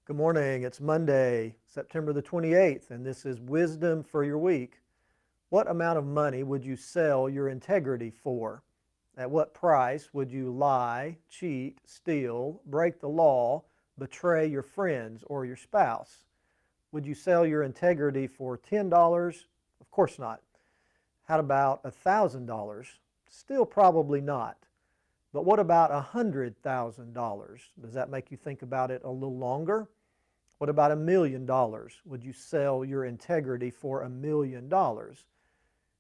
Good morning. It's Monday, September the 28th, and this is Wisdom for Your Week. What amount of money would you sell your integrity for? At what price would you lie, cheat, steal, break the law, betray your friends or your spouse? Would you sell your integrity for $10? Of course not. How about $1,000? Still probably not. But what about $100,000? Does that make you think about it a little longer? What about $1,000,000? Would you sell your integrity for $1,000,000?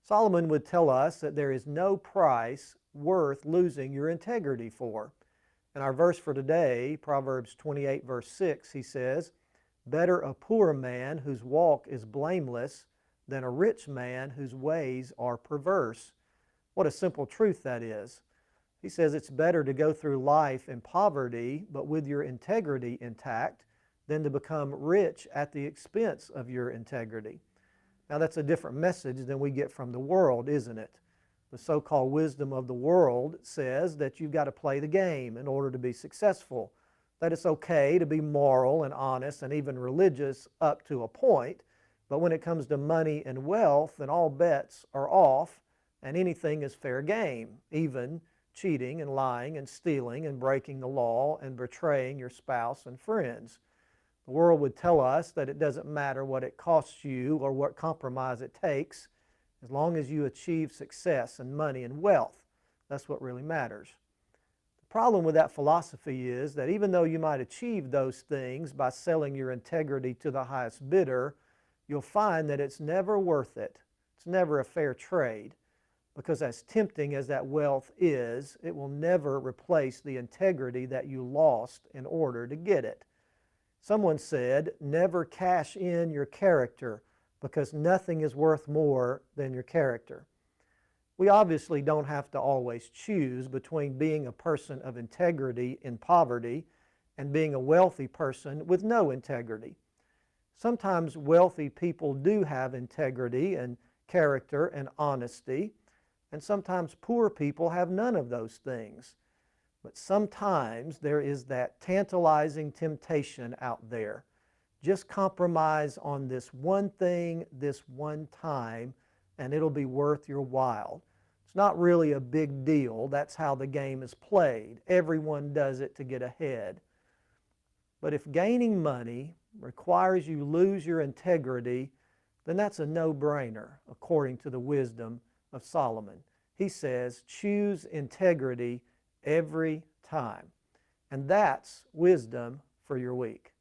Solomon would tell us that there is no price worth losing your integrity for. In our verse for today, Proverbs 28 verse 6, he says, "Better a poor man whose walk is blameless than a rich man whose ways are perverse." What a simple truth that is. He says it's better to go through life in poverty, but with your integrity intact, than to become rich at the expense of your integrity. Now that's a different message than we get from the world, isn't it? The so-called wisdom of the world says that you've got to play the game in order to be successful, that it's okay to be moral and honest and even religious up to a point, but when it comes to money and wealth, then all bets are off and anything is fair game, even cheating and lying and stealing and breaking the law and betraying your spouse and friends. The world would tell us that it doesn't matter what it costs you or what compromise it takes, as long as you achieve success and money and wealth. That's what really matters. The problem with that philosophy is that even though you might achieve those things by selling your integrity to the highest bidder, you'll find that it's never worth it. It's never a fair trade. Because as tempting as that wealth is, it will never replace the integrity that you lost in order to get it. Someone said, never cash in your character because nothing is worth more than your character. We obviously don't have to always choose between being a person of integrity in poverty and being a wealthy person with no integrity. Sometimes wealthy people do have integrity and character and honesty, and sometimes poor people have none of those things. But sometimes there is that tantalizing temptation out there. Just compromise on this one thing, this one time, and it'll be worth your while. It's not really a big deal. That's how the game is played. Everyone does it to get ahead. But if gaining money requires you lose your integrity, then that's a no-brainer, according to the wisdom of Solomon. He says, choose integrity every time. And that's wisdom for your week.